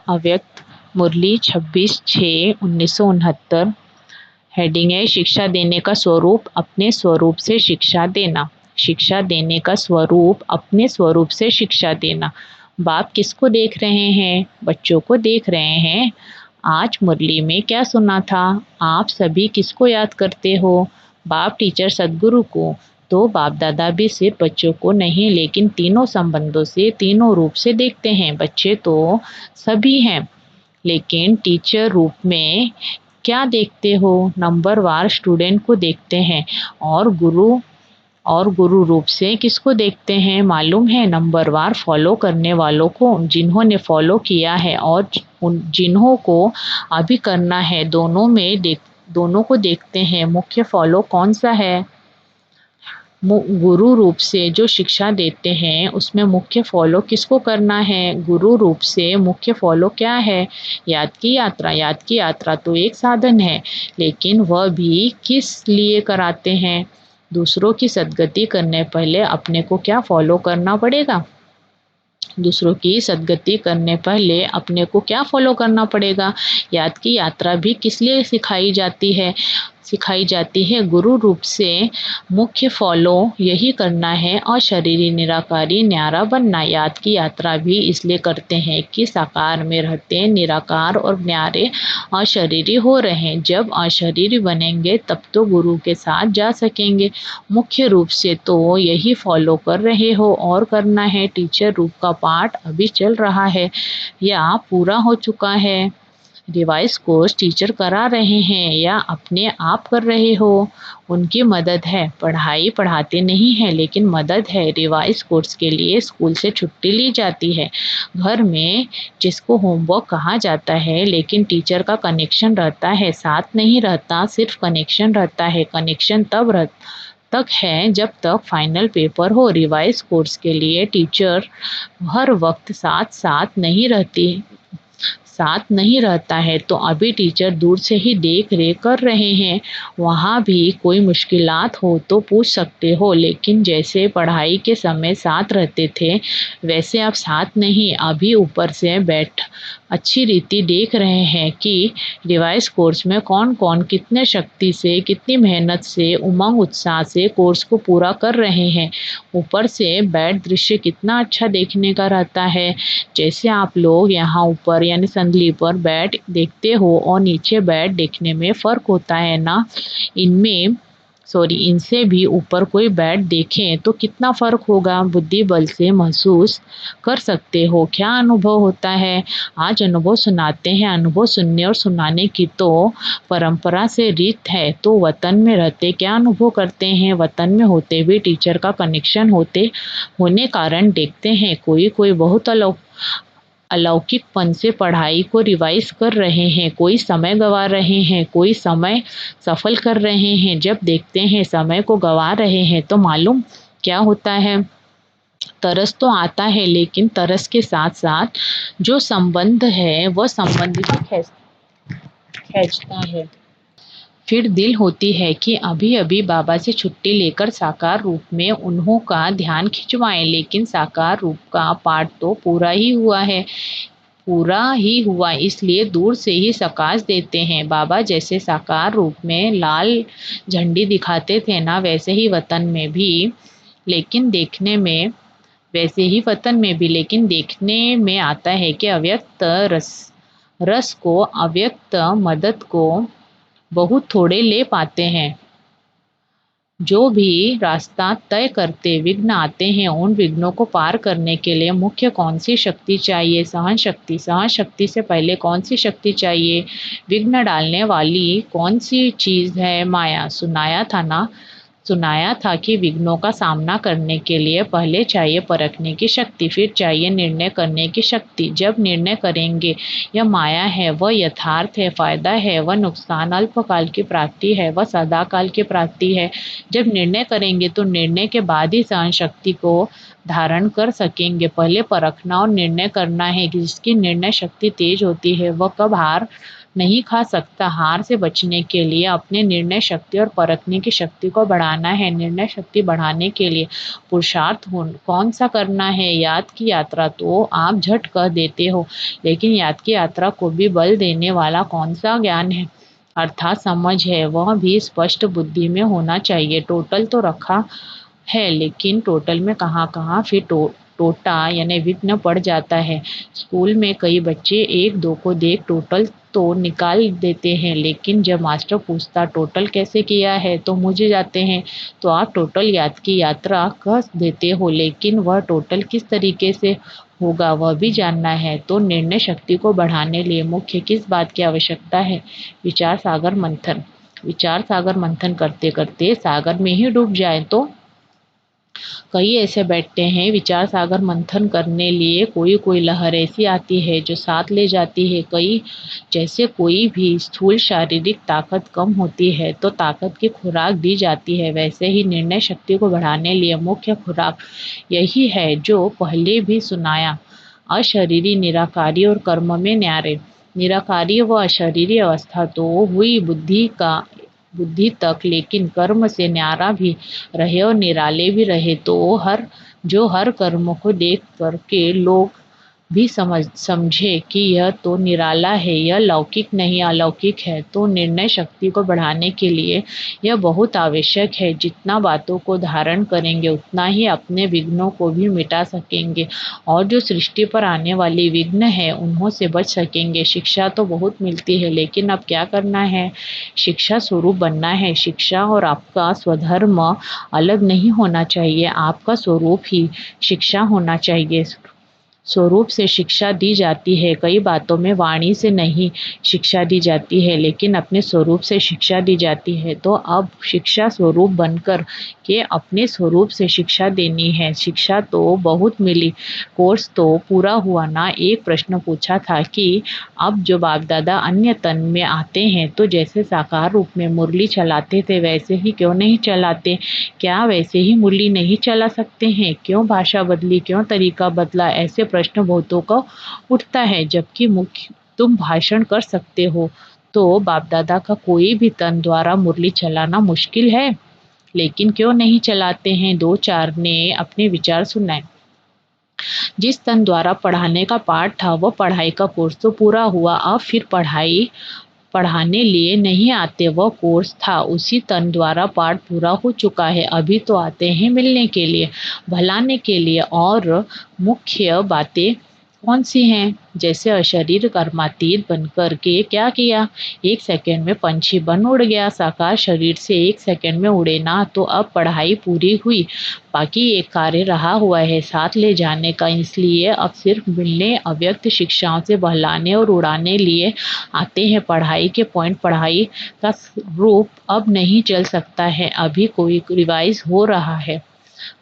अव्यक्त मुरली 26/6/1969। हेडिंग है शिक्षा देने का स्वरूप अपने स्वरूप से शिक्षा देना। शिक्षा देने का स्वरूप अपने स्वरूप से शिक्षा देना। बाप किसको देख रहे हैं? बच्चों को देख रहे हैं। आज मुरली में क्या सुना था? आप सभी किसको याद करते हो? बाप, टीचर, सदगुरु को। तो बाप दादा भी सिर्फ बच्चों को नहीं लेकिन तीनों संबंधों से, तीनों रूप से देखते हैं। बच्चे तो सभी हैं लेकिन टीचर रूप में क्या देखते हो? नंबरवार स्टूडेंट को देखते हैं। और गुरु रूप से किसको देखते हैं? मालूम है, नंबरवार फॉलो करने वालों को, जिन्होंने फॉलो किया है और जिन्हों को अभी करना है, दोनों को देखते हैं। मुख्य फॉलो कौन सा है? गुरु रूप से जो शिक्षा देते हैं उसमें मुख्य फॉलो किसको करना है? गुरु रूप से मुख्य फॉलो क्या है? याद की यात्रा। याद की यात्रा तो एक साधन है लेकिन वह भी किस लिए कराते हैं? दूसरों की सद्गति करने पहले अपने को क्या फॉलो करना पड़ेगा? दूसरों की सद्गति करने पहले अपने को क्या फॉलो करना पड़ेगा? याद की यात्रा भी किस लिए सिखाई जाती है? गुरु रूप से मुख्य फॉलो यही करना है और शरीरी निराकारी न्यारा बनना। याद की यात्रा भी इसलिए करते हैं कि साकार में रहते निराकार और न्यारे अशरीरी हो रहे। जब अशरीरी बनेंगे तब तो गुरु के साथ जा सकेंगे। मुख्य रूप से तो यही फॉलो कर रहे हो और करना है। टीचर रूप का पाठ अभी चल रहा है या पूरा हो चुका है? रिवाइज कोर्स टीचर करा रहे हैं या अपने आप कर रहे हो? उनकी मदद है। पढ़ाई पढ़ाते नहीं है लेकिन मदद है। रिवाइज कोर्स के लिए स्कूल से छुट्टी ली जाती है। घर में जिसको होमवर्क कहा जाता है लेकिन टीचर का कनेक्शन रहता है, साथ नहीं रहता, सिर्फ कनेक्शन रहता है। कनेक्शन तक है जब तक फाइनल पेपर हो। रिवाइज कोर्स के लिए टीचर हर वक्त साथ नहीं रहता है तो अभी टीचर दूर से ही देख रेख कर रहे हैं। वहाँ भी कोई मुश्किलात हो तो पूछ सकते हो लेकिन जैसे पढ़ाई के समय साथ रहते थे वैसे अब साथ नहीं। अभी ऊपर से बैठ अच्छी रीति देख रहे हैं कि रिवाइज कोर्स में कौन कौन कितने शक्ति से, कितनी मेहनत से, उमंग उत्साह से कोर्स को पूरा कर रहे हैं। ऊपर से बैठ दृश्य कितना अच्छा देखने का रहता है। जैसे आप लोग यहाँ ऊपर यानी संदली पर बैठ देखते हो और नीचे बैठ देखने में फ़र्क होता है ना। इनसे भी ऊपर कोई बैट देखें तो कितना फ़र्क होगा? बुद्धि बल से महसूस कर सकते हो। क्या अनुभव होता है? आज अनुभव सुनाते हैं। अनुभव सुनने और सुनाने की तो परंपरा से रीत है। तो वतन में रहते क्या अनुभव करते हैं? वतन में होते भी टीचर का कनेक्शन होने कारण देखते हैं कोई बहुत अलौकिकपन से पढ़ाई को रिवाइज कर रहे हैं, कोई समय गंवा रहे हैं, कोई समय सफल कर रहे हैं। जब देखते हैं समय को गंवा रहे हैं तो मालूम क्या होता है? तरस तो आता है लेकिन तरस के साथ साथ जो संबंध है वह संबंध भी खींचता है। फिर दिल होती है कि अभी अभी बाबा से छुट्टी लेकर साकार रूप में उन्हों का ध्यान खिंचवाएं। लेकिन साकार रूप का पाठ तो पूरा ही हुआ इसलिए दूर से ही सकाश देते हैं। बाबा जैसे साकार रूप में लाल झंडी दिखाते थे ना वैसे ही वतन में भी, लेकिन देखने में आता है कि अव्यक्त रस को, अव्यक्त मदद को बहुत थोड़े ले पाते हैं। जो भी रास्ता तय करते विघ्न आते हैं, उन विघ्नों को पार करने के लिए मुख्य कौन सी शक्ति चाहिए? सहन शक्ति। सहन शक्ति से पहले कौन सी शक्ति चाहिए? विघ्न डालने वाली कौन सी चीज़ है? माया। सुनाया था कि विघ्नों का सामना करने के लिए पहले चाहिए परखने की शक्ति, फिर चाहिए निर्णय करने की शक्ति। जब निर्णय करेंगे यह माया है, वह यथार्थ है, फायदा है, वह नुकसान, अल्पकाल की प्राप्ति है, वह सदाकाल की प्राप्ति है। जब निर्णय करेंगे तो निर्णय के बाद ही सहन शक्ति को धारण कर सकेंगे। पहले परखना और निर्णय करना है। जिसकी निर्णय शक्ति तेज होती है वह कब हार नहीं खा सकता। हार से बचने के लिए अपने निर्णय शक्ति और परखने की शक्ति को बढ़ाना है। निर्णय शक्ति बढ़ाने के लिए पुरुषार्थ कौन सा करना है? याद की यात्रा तो आप झट कह देते हो, लेकिन याद की यात्रा को भी बल देने वाला कौन सा ज्ञान है? अर्थात समझ है, वह भी स्पष्ट बुद्धि में होना चाहिए। टोटल तो रखा है, लेकिन टोटल में कहाँ कहाँ फिर टोटा यानी विघ्न पड़ जाता है। स्कूल में कई बच्चे एक दो को देख टोटल तो निकाल देते हैं, लेकिन जब मास्टर पूछता टोटल कैसे किया है तो मुझ जाते हैं। तो आप टोटल याद की यात्रा कह देते हो, लेकिन वह टोटल किस तरीके से होगा वह भी जानना है। तो निर्णय शक्ति को बढ़ाने लिए मुख्य किस बात की आवश्यकता है? विचार सागर मंथन। विचार सागर मंथन करते करते सागर में ही डूब जाए तो? कई ऐसे बैठते हैं विचार सागर मंथन करने लिए, कोई कोई लहर ऐसी आती है जो साथ ले जाती है। कई जैसे कोई भी स्थूल शारीरिक ताकत कम होती है तो ताकत की खुराक दी जाती है, वैसे ही निर्णय शक्ति को बढ़ाने लिए मुख्य खुराक यही है जो पहले भी सुनाया। अशरीरी, निराकारी और कर्म में न्यारे। निराकारी व अशरीरी अवस्था तो हुई बुद्धि तक, लेकिन कर्म से न्यारा भी रहे और निराले भी रहे तो हर कर्म को देख करके लोग भी समझे कि यह तो निराला है, यह लौकिक नहीं अलौकिक है। तो निर्णय शक्ति को बढ़ाने के लिए यह बहुत आवश्यक है। जितना बातों को धारण करेंगे उतना ही अपने विघ्नों को भी मिटा सकेंगे, और जो सृष्टि पर आने वाली विघ्न है उन्हों से बच सकेंगे। शिक्षा तो बहुत मिलती है, लेकिन अब क्या करना है? शिक्षा स्वरूप बनना है। शिक्षा और आपका स्वधर्म अलग नहीं होना चाहिए, आपका स्वरूप ही शिक्षा होना चाहिए। स्वरूप से शिक्षा दी जाती है, कई बातों में वाणी से नहीं शिक्षा दी जाती है, लेकिन अपने स्वरूप से शिक्षा दी जाती है। तो अब शिक्षा स्वरूप बनकर के अपने स्वरूप से शिक्षा देनी है। शिक्षा तो बहुत मिली, कोर्स तो पूरा हुआ ना। एक प्रश्न पूछा था कि अब जो बाप दादा अन्य तन में आते हैं तो जैसे साकार रूप में मुरली चलाते थे वैसे ही क्यों नहीं चलाते? क्या वैसे ही मुरली नहीं चला सकते हैं? क्यों भाषा बदली, क्यों तरीका बदला? ऐसे प्रश्न बहुतों का उठता है। जबकि तुम भाषण कर सकते हो तो बाप दादा का कोई भी तन द्वारा मुरली चलाना मुश्किल है, लेकिन क्यों नहीं चलाते हैं? दो चार ने अपने विचार सुनाए। जिस तन द्वारा पढ़ाने का पाठ था वह पढ़ाई का कोर्स तो पूरा हुआ, अब फिर पढ़ाने लिए नहीं आते, वह कोर्स था उसी तन द्वारा पाठ पूरा हो चुका है। अभी तो आते हैं मिलने के लिए, भलाने के लिए। और मुख्य बातें कौन सी हैं? जैसे अशरीर कर्मातीत बनकर के क्या किया? 1 सेकंड में पंछी बन उड़ गया। साकार शरीर से 1 सेकंड में उड़े ना, तो अब पढ़ाई पूरी हुई, बाकी एक कार्य रहा हुआ है साथ ले जाने का। इसलिए अब सिर्फ मिलने, अव्यक्त शिक्षाओं से बहलाने और उड़ाने लिए आते हैं। पढ़ाई के पॉइंट, पढ़ाई का रूप अब नहीं चल सकता है। अभी कोई रिवाइज हो रहा है,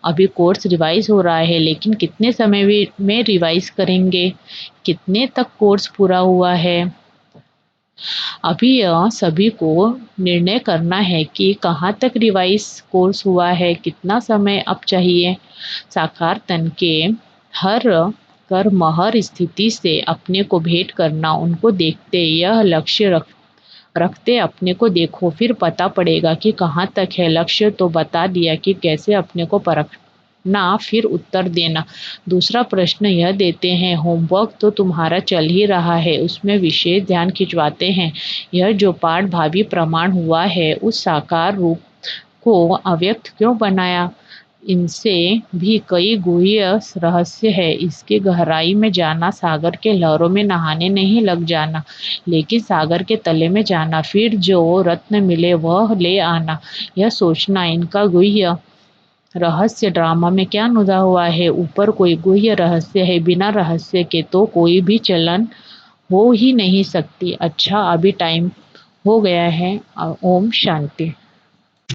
अभी कोर्स रिवाइज हो रहा है, लेकिन कितने समय में रिवाइज करेंगे? कितने तक कोर्स पूरा हुआ है? अभी यह सभी को निर्णय करना है कि कहाँ तक रिवाइज कोर्स हुआ है, कितना समय अब चाहिए। साकार तन के हर कर्म, हर स्थिति से अपने को भेंट करना, उनको देखते यह लक्ष्य रखते अपने को देखो, फिर पता पड़ेगा कि कहाँ तक है। लक्ष्य तो बता दिया कि कैसे अपने को परखना, फिर उत्तर देना। दूसरा प्रश्न यह देते हैं, होमवर्क तो तुम्हारा चल ही रहा है, उसमें विशेष ध्यान खिंचवाते हैं। यह जो पाठ भावी प्रमाण हुआ है उस साकार रूप को अव्यक्त क्यों बनाया? इनसे भी कई गुह्य रहस्य है। इसके गहराई में जाना, सागर के लहरों में नहाने नहीं लग जाना, लेकिन सागर के तले में जाना, फिर जो रत्न मिले वह ले आना, यह सोचना। इनका गुह्य रहस्य ड्रामा में क्या नुदा हुआ है? ऊपर कोई गुह्य रहस्य है, बिना रहस्य के तो कोई भी चलन हो ही नहीं सकती। अच्छा, अभी टाइम हो गया है। ओम शांति।